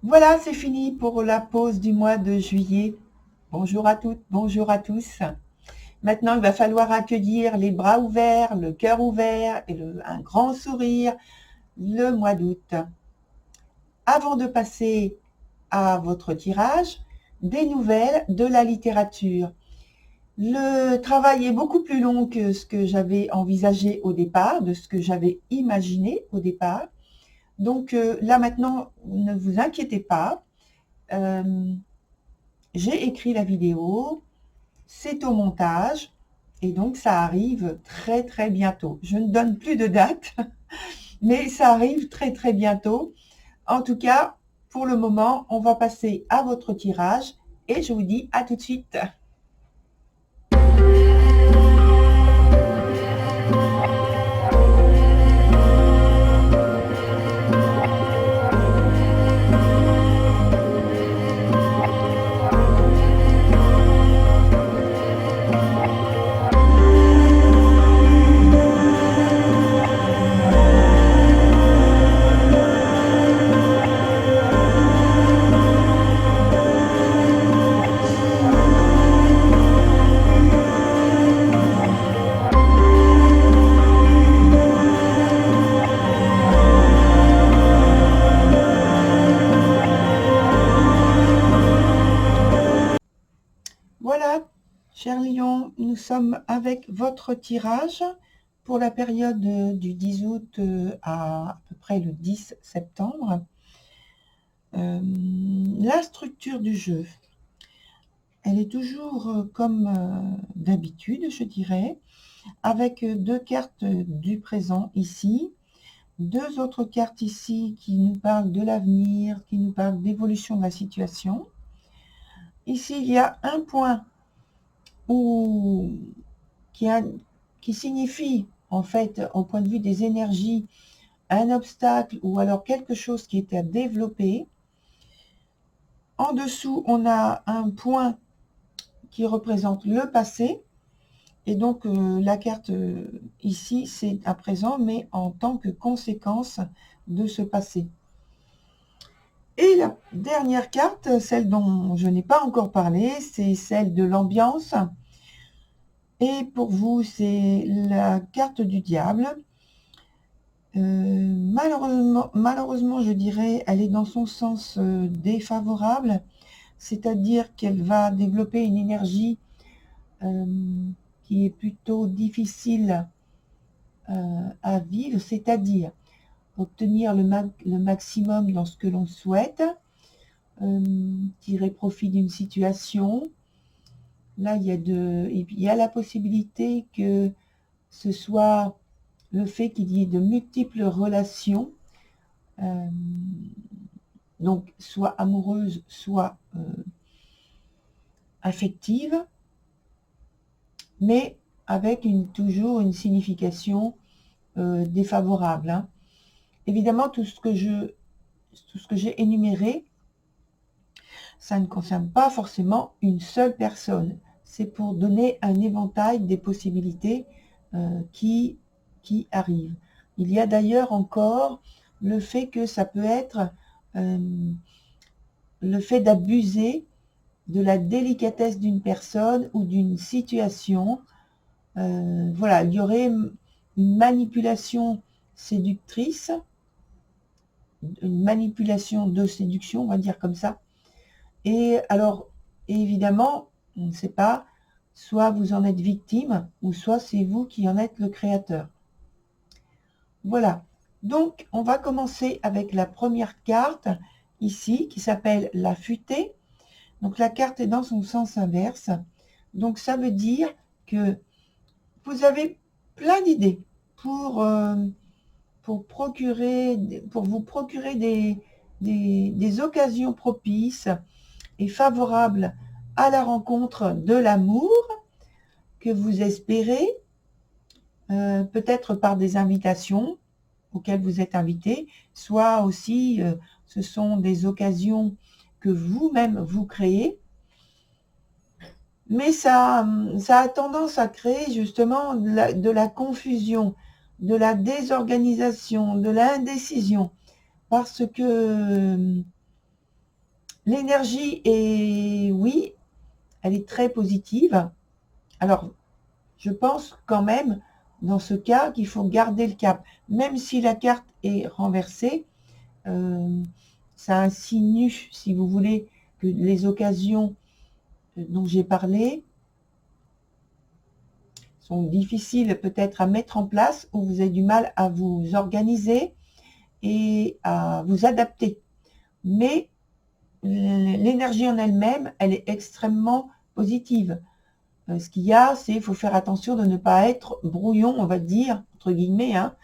Voilà, c'est fini pour la pause du mois de juillet. Bonjour à toutes, bonjour à tous. Maintenant, il va falloir accueillir les bras ouverts, le cœur ouvert et un grand sourire le mois d'août. Avant de passer à votre tirage, des nouvelles de la littérature. Le travail est beaucoup plus long que ce que j'avais envisagé au départ, de ce que j'avais imaginé au départ. Donc là maintenant, ne vous inquiétez pas. Euh, j'ai écrit la vidéo, c'est au montage et donc ça arrive très très bientôt. Je ne donne plus de date, mais ça arrive très très bientôt. En tout cas, pour le moment, on va passer à votre tirage et je vous dis à tout de suite. Voilà, cher Lion, nous sommes avec votre tirage pour la période du 10 août à peu près le 10 septembre. La structure du jeu, elle est toujours comme d'habitude, je dirais, avec deux cartes du présent ici, deux autres cartes ici qui nous parlent de l'avenir, qui nous parlent d'évolution de la situation. Ici, il y a un point où, qui signifie, en fait, au point de vue des énergies, un obstacle ou alors quelque chose qui est à développer. En dessous, on a un point qui représente le passé. Et donc, la carte ici, c'est à présent, mais en tant que conséquence de ce passé. Et la dernière carte, celle dont je n'ai pas encore parlé, c'est celle de l'ambiance. Et pour vous, c'est la carte du diable. Malheureusement, je dirais, elle est dans son sens défavorable, c'est-à-dire qu'elle va développer une énergie qui est plutôt difficile à vivre, c'est-à-dire obtenir le maximum dans ce que l'on souhaite, tirer profit d'une situation. Là, il y a la possibilité que ce soit le fait qu'il y ait de multiples relations, donc soit amoureuses, soit affectives, mais avec toujours une signification défavorable. Hein. Évidemment, tout ce que j'ai énuméré, ça ne concerne pas forcément une seule personne. C'est pour donner un éventail des possibilités qui arrivent. Il y a d'ailleurs encore le fait que ça peut être le fait d'abuser de la délicatesse d'une personne ou d'une situation. Voilà, il y aurait une manipulation séductrice, une manipulation de séduction, on va dire comme ça. Et alors, évidemment, on ne sait pas, soit vous en êtes victime, ou soit c'est vous qui en êtes le créateur. Voilà. Donc, on va commencer avec la première carte, ici, qui s'appelle la futée. Donc, la carte est dans son sens inverse. Donc, ça veut dire que vous avez plein d'idées pour vous procurer des occasions propices et favorables à la rencontre de l'amour que vous espérez, peut-être par des invitations auxquelles vous êtes invité, soit aussi ce sont des occasions que vous-même vous créez. Mais ça a tendance à créer justement de la confusion, de la désorganisation, de l'indécision, parce que L'énergie est, oui, elle est très positive. Alors, je pense quand même, dans ce cas, qu'il faut garder le cap. Même si la carte est renversée, ça insinue, si vous voulez, que les occasions dont j'ai parlé sont difficiles peut-être à mettre en place, où vous avez du mal à vous organiser et à vous adapter. Mais l'énergie en elle-même, elle est extrêmement positive. Ce qu'il y a, c'est qu'il faut faire attention de ne pas être brouillon, on va dire, entre guillemets, hein,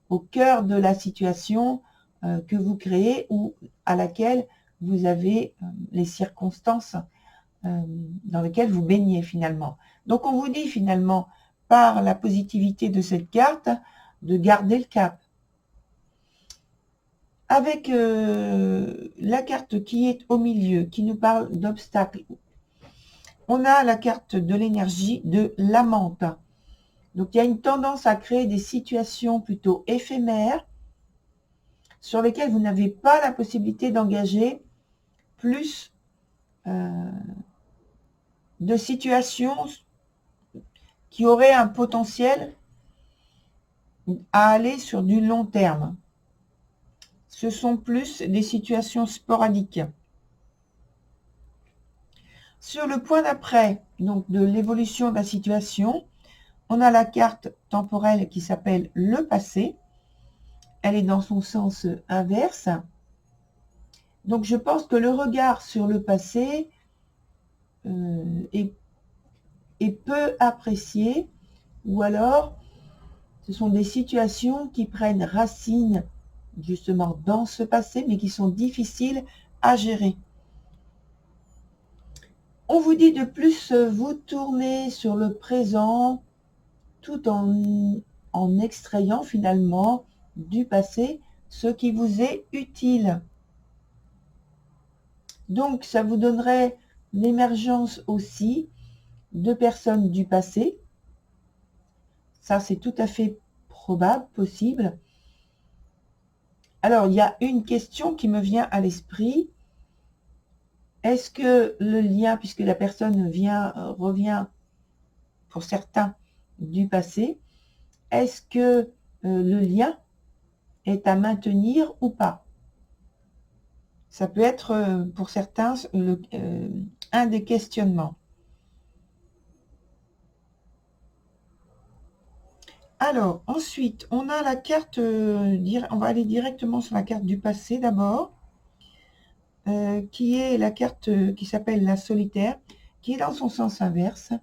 au cœur de la situation que vous créez ou à laquelle vous avez les circonstances dans lesquelles vous baignez finalement. Donc on vous dit finalement, par la positivité de cette carte, de garder le cap. Avec la carte qui est au milieu, qui nous parle d'obstacles, on a la carte de l'énergie de la menthe. Donc il y a une tendance à créer des situations plutôt éphémères sur lesquelles vous n'avez pas la possibilité d'engager plus de situations qui auraient un potentiel à aller sur du long terme. Ce sont plus des situations sporadiques. Sur le point d'après, donc de l'évolution de la situation, on a la carte temporelle qui s'appelle le passé. Elle est dans son sens inverse. Donc je pense que le regard sur le passé est peu apprécié, ou alors ce sont des situations qui prennent racine justement dans ce passé, mais qui sont difficiles à gérer. On vous dit de plus vous tourner sur le présent tout en extrayant finalement du passé ce qui vous est utile. Donc ça vous donnerait l'émergence aussi de personnes du passé. Ça, c'est tout à fait probable, possible. Alors, il y a une question qui me vient à l'esprit. Est-ce que le lien, puisque la personne revient pour certains du passé, est-ce que le lien est à maintenir ou pas? Ça peut être pour certains un des questionnements. Alors, ensuite, on a la carte, on va aller directement sur la carte du passé d'abord, qui est la carte qui s'appelle la solitaire, qui est dans son sens inverse.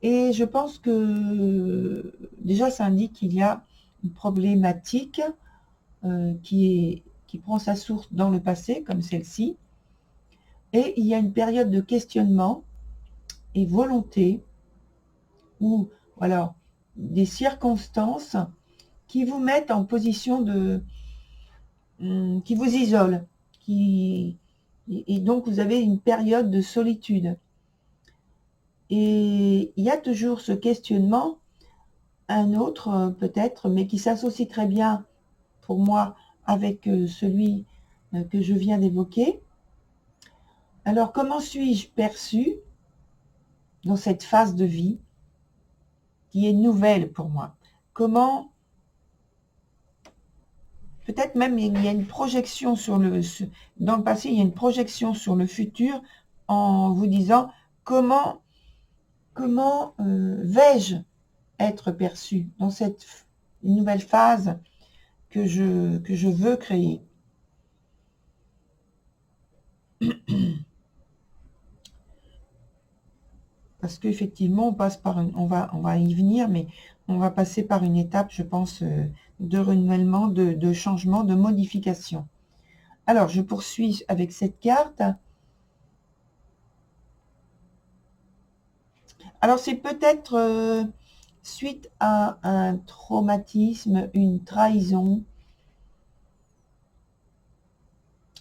Et je pense que déjà, ça indique qu'il y a une problématique qui prend sa source dans le passé, comme celle-ci. Et il y a une période de questionnement et volonté, ou alors des circonstances qui vous mettent en position qui vous isolent, et donc vous avez une période de solitude. Et il y a toujours ce questionnement, un autre peut-être, mais qui s'associe très bien pour moi avec celui que je viens d'évoquer. Alors, comment suis-je perçu dans cette phase de vie qui est nouvelle pour moi? Comment, peut-être même il y a une projection dans le passé, il y a une projection sur le futur en vous disant comment vais-je être perçu dans cette nouvelle phase que je veux créer. Parce qu'effectivement, on passe par on va y venir, mais on va passer par une étape, je pense, de renouvellement, de changement, de modification. Alors, je poursuis avec cette carte. Alors, c'est peut-être suite à un traumatisme, une trahison.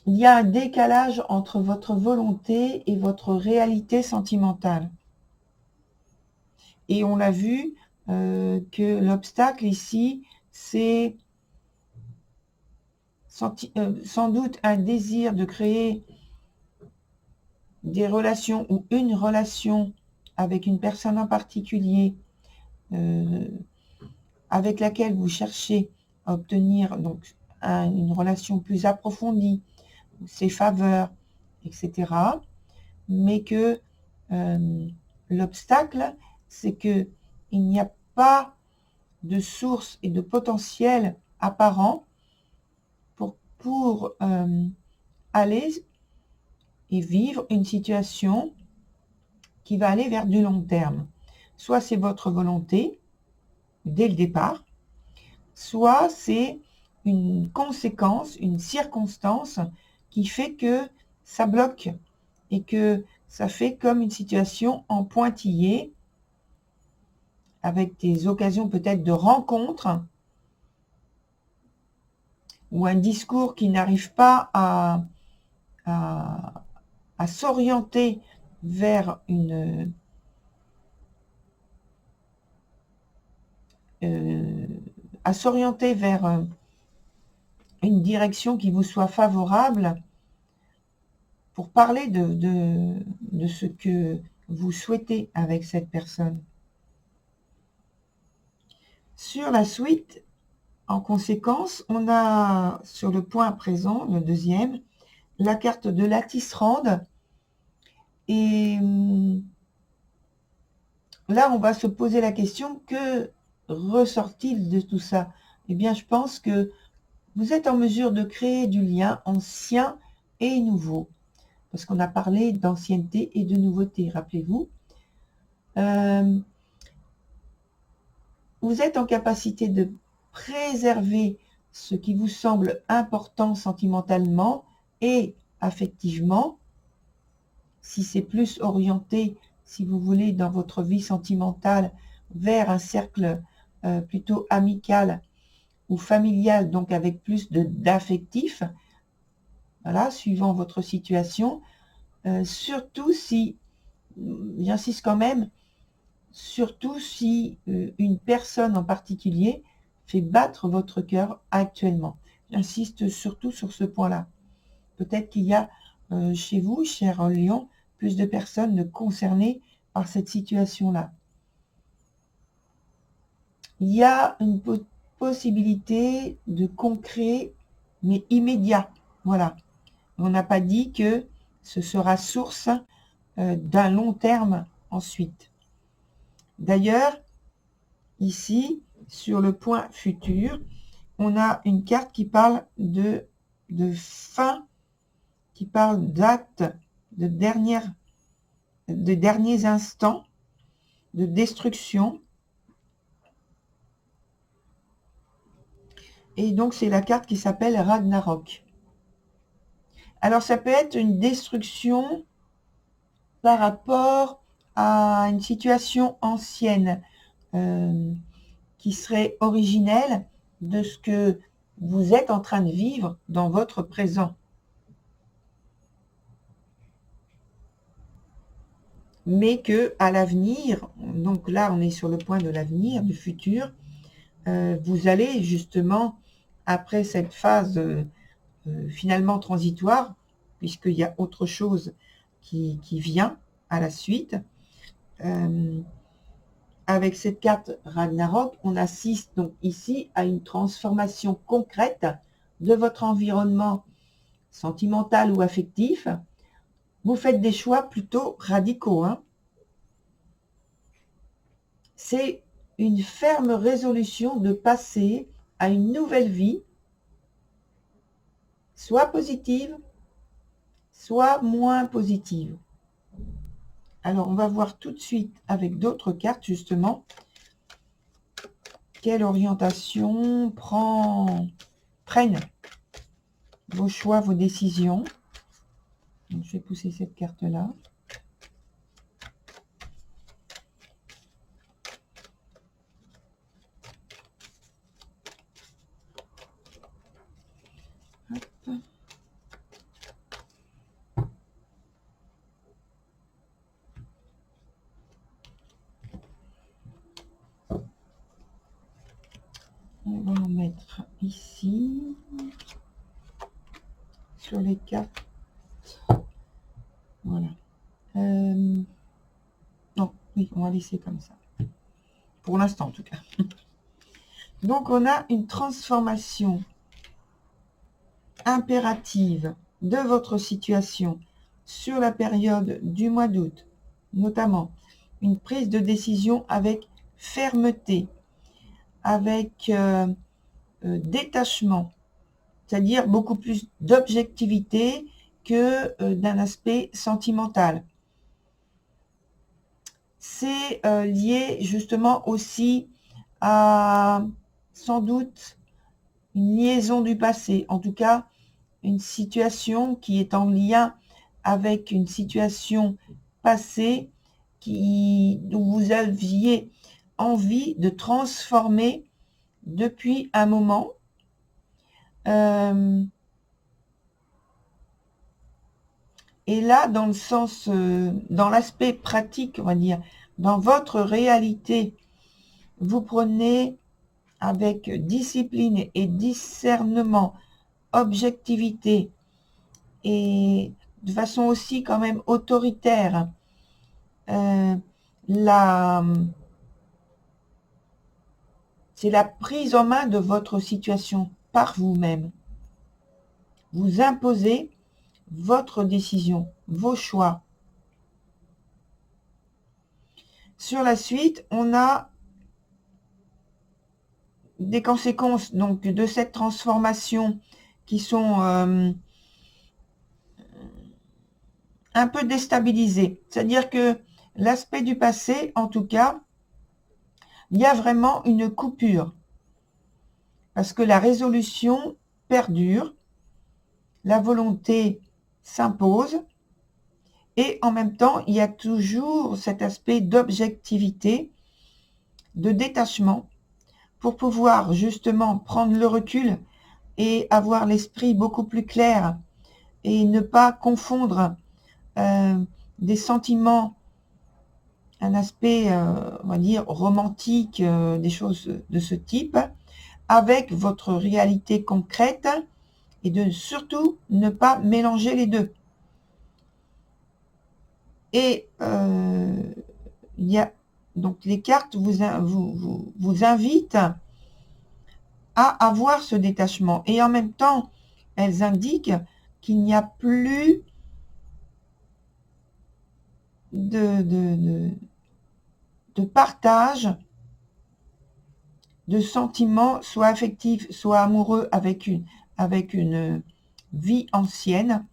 Il y a un décalage entre votre volonté et votre réalité sentimentale. Et on l'a vu que l'obstacle ici, c'est sans doute un désir de créer des relations ou une relation avec une personne en particulier avec laquelle vous cherchez à obtenir donc une relation plus approfondie, ses faveurs, etc. Mais que l'obstacle, c'est que il n'y a pas de source et de potentiel apparent pour aller et vivre une situation qui va aller vers du long terme. Soit c'est votre volonté dès le départ, soit c'est une conséquence, une circonstance qui fait que ça bloque et que ça fait comme une situation en pointillé avec des occasions peut-être de rencontres ou un discours qui n'arrive pas à s'orienter vers à s'orienter vers une direction qui vous soit favorable pour parler de ce que vous souhaitez avec cette personne. Sur la suite, en conséquence, on a sur le point présent, le deuxième, la carte de la tisserande. Et là, on va se poser la question, que ressort-il de tout ça? Eh bien, je pense que vous êtes en mesure de créer du lien ancien et nouveau. Parce qu'on a parlé d'ancienneté et de nouveauté, rappelez-vous. Vous êtes en capacité de préserver ce qui vous semble important sentimentalement et affectivement. Si c'est plus orienté, si vous voulez, dans votre vie sentimentale, vers un cercle plutôt amical ou familial, donc avec plus d'affectif, voilà, suivant votre situation. Surtout si, j'insiste quand même, surtout si une personne en particulier fait battre votre cœur actuellement. J'insiste surtout sur ce point-là. Peut-être qu'il y a chez vous, cher Lion, plus de personnes concernées par cette situation-là. Il y a une possibilité de concret, mais immédiat. Voilà. On n'a pas dit que ce sera source d'un long terme ensuite. D'ailleurs, ici, sur le point futur, on a une carte qui parle de fin, qui parle d'acte, de derniers instants, de destruction. Et donc, c'est la carte qui s'appelle Ragnarok. Alors, ça peut être une destruction par rapport à une situation ancienne qui serait originelle de ce que vous êtes en train de vivre dans votre présent. Mais que à l'avenir, donc là on est sur le point de l'avenir, du futur, vous allez justement, après cette phase finalement transitoire, puisqu'il y a autre chose qui vient à la suite, avec cette carte Ragnarok, on assiste donc ici à une transformation concrète de votre environnement sentimental ou affectif. Vous faites des choix plutôt radicaux. C'est une ferme résolution de passer à une nouvelle vie, soit positive, soit moins positive. Alors, on va voir tout de suite avec d'autres cartes, justement, quelle orientation prennent vos choix, vos décisions. Donc, je vais pousser cette carte-là. On va en mettre ici. sur les cartes. Voilà. Non, oui, on va laisser comme ça. Pour l'instant, en tout cas. Donc, on a une transformation impérative de votre situation sur la période du mois d'août, notamment une prise de décision avec fermeté, avec détachement, c'est-à-dire beaucoup plus d'objectivité que d'un aspect sentimental. C'est lié justement aussi à sans doute une liaison du passé, en tout cas une situation qui est en lien avec une situation passée où vous aviez envie de transformer depuis un moment. Et là, dans le sens, dans l'aspect pratique, on va dire, dans votre réalité, vous prenez avec discipline et discernement, objectivité et de façon aussi quand même autoritaire, c'est la prise en main de votre situation par vous-même. Vous imposez votre décision, vos choix. Sur la suite, on a des conséquences donc de cette transformation qui sont un peu déstabilisées. C'est-à-dire que l'aspect du passé, en tout cas, il y a vraiment une coupure. Parce que la résolution perdure, la volonté s'impose, et en même temps, il y a toujours cet aspect d'objectivité, de détachement, pour pouvoir justement prendre le recul et avoir l'esprit beaucoup plus clair et ne pas confondre des sentiments, un aspect, on va dire, romantique, des choses de ce type, avec votre réalité concrète et de surtout ne pas mélanger les deux. Et il y a donc les cartes vous invitent à avoir ce détachement. Et en même temps, elles indiquent qu'il n'y a plus de partage de sentiments, soit affectifs, soit amoureux, avec une vie ancienne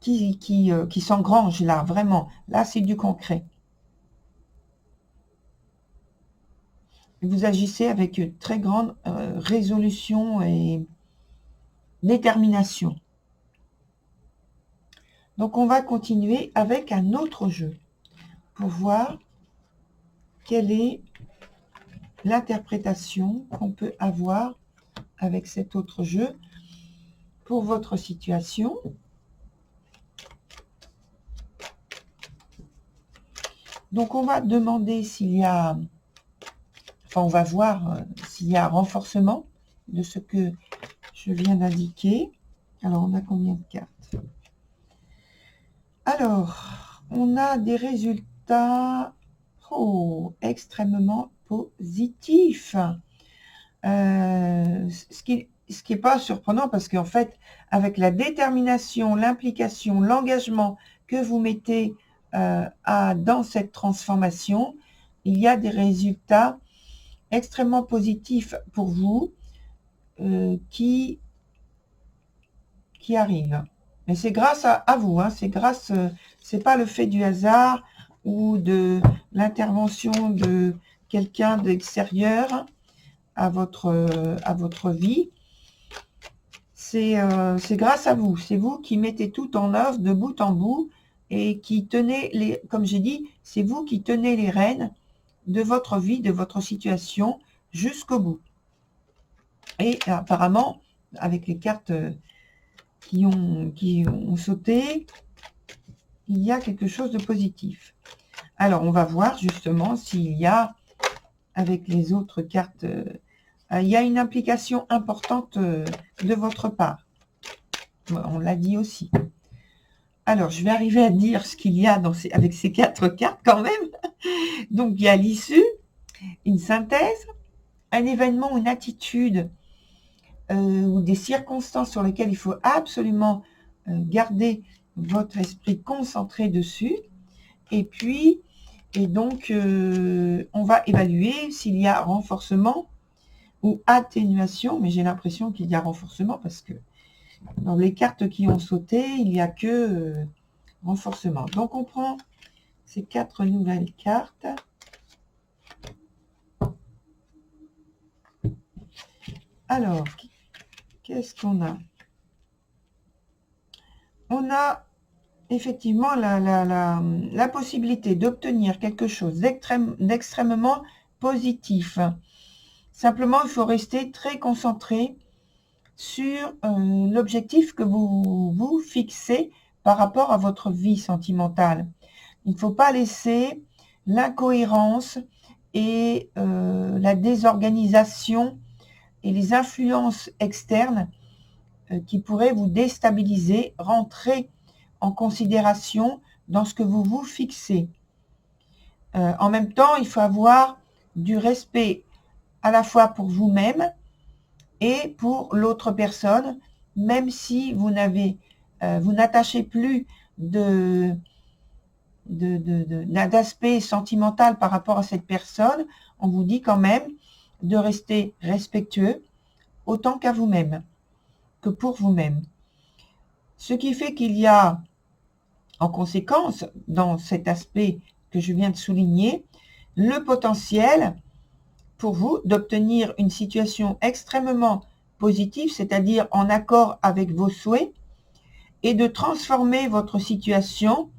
qui s'engrange là, vraiment. Là, c'est du concret. Vous agissez avec une très grande résolution et détermination. Donc, on va continuer avec un autre jeu pour voir quelle est l'interprétation qu'on peut avoir avec cet autre jeu pour votre situation. Donc, on va demander s'il y a... Enfin, on va voir s'il y a renforcement de ce que je viens d'indiquer. Alors, on a combien de cartes? Alors, on a des résultats extrêmement positifs. Ce qui n'est pas surprenant parce qu'en fait, avec la détermination, l'implication, l'engagement que vous mettez dans cette transformation, il y a des résultats extrêmement positifs pour vous qui arrivent. Mais c'est grâce à vous, hein, c'est pas le fait du hasard ou de l'intervention de quelqu'un d'extérieur à votre vie. C'est grâce à vous. C'est vous qui mettez tout en œuvre de bout en bout et qui tenez comme j'ai dit, c'est vous qui tenez les rênes de votre vie, de votre situation jusqu'au bout. Et apparemment, avec les cartes qui ont sauté, il y a quelque chose de positif. Alors, on va voir justement s'il y a, avec les autres cartes, il y a une implication importante de votre part. On l'a dit aussi. Alors, je vais arriver à dire ce qu'il y a avec ces 4 cartes quand même. Donc, il y a l'issue, une synthèse, un événement ou une attitude ou des circonstances sur lesquelles il faut absolument garder votre esprit concentré dessus. Et puis, donc, on va évaluer s'il y a renforcement ou atténuation, mais j'ai l'impression qu'il y a renforcement parce que dans les cartes qui ont sauté, il n'y a que renforcement. Donc, on prend ces 4 nouvelles cartes. Alors, qu'est-ce qu'on a? On a effectivement la possibilité d'obtenir quelque chose d'extrêmement positif. Simplement, il faut rester très concentré sur l'objectif que vous vous fixez par rapport à votre vie sentimentale. Il ne faut pas laisser l'incohérence et la désorganisation et les influences externes qui pourraient vous déstabiliser rentrer en considération dans ce que vous vous fixez. En même temps, il faut avoir du respect à la fois pour vous-même et pour l'autre personne, même si vous n'attachez plus d'aspect sentimental par rapport à cette personne, on vous dit quand même de rester respectueux autant qu'à vous-même, que pour vous-même. Ce qui fait qu'il y a, en conséquence, dans cet aspect que je viens de souligner, le potentiel pour vous d'obtenir une situation extrêmement positive, c'est-à-dire en accord avec vos souhaits, et de transformer votre situation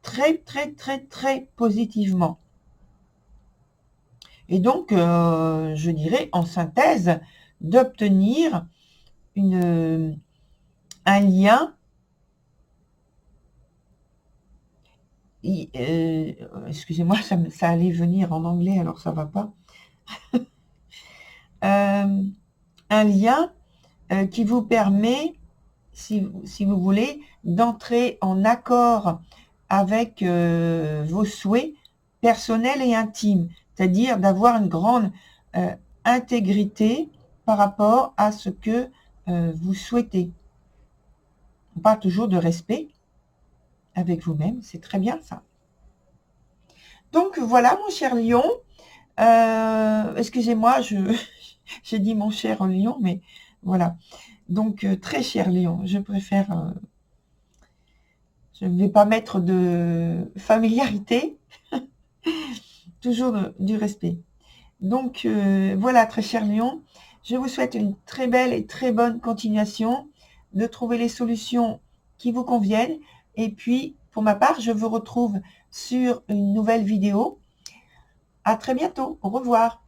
très, très, très, très positivement. Et donc, je dirais en synthèse, d'obtenir un lien excusez-moi, ça allait venir en anglais, alors ça va pas. Un lien qui vous permet, si vous voulez, d'entrer en accord avec vos souhaits personnels et intimes, c'est-à-dire d'avoir une grande intégrité par rapport à ce que vous souhaitez. On parle toujours de respect avec vous-même, c'est très bien ça. Donc voilà mon cher lion, excusez-moi, j'ai dit mon cher lion, mais voilà. Donc très cher lion, je préfère, je ne vais pas mettre de familiarité, toujours du respect. Donc voilà très cher lion, je vous souhaite une très belle et très bonne continuation, de trouver les solutions qui vous conviennent. Et puis, pour ma part, je vous retrouve sur une nouvelle vidéo. À très bientôt. Au revoir.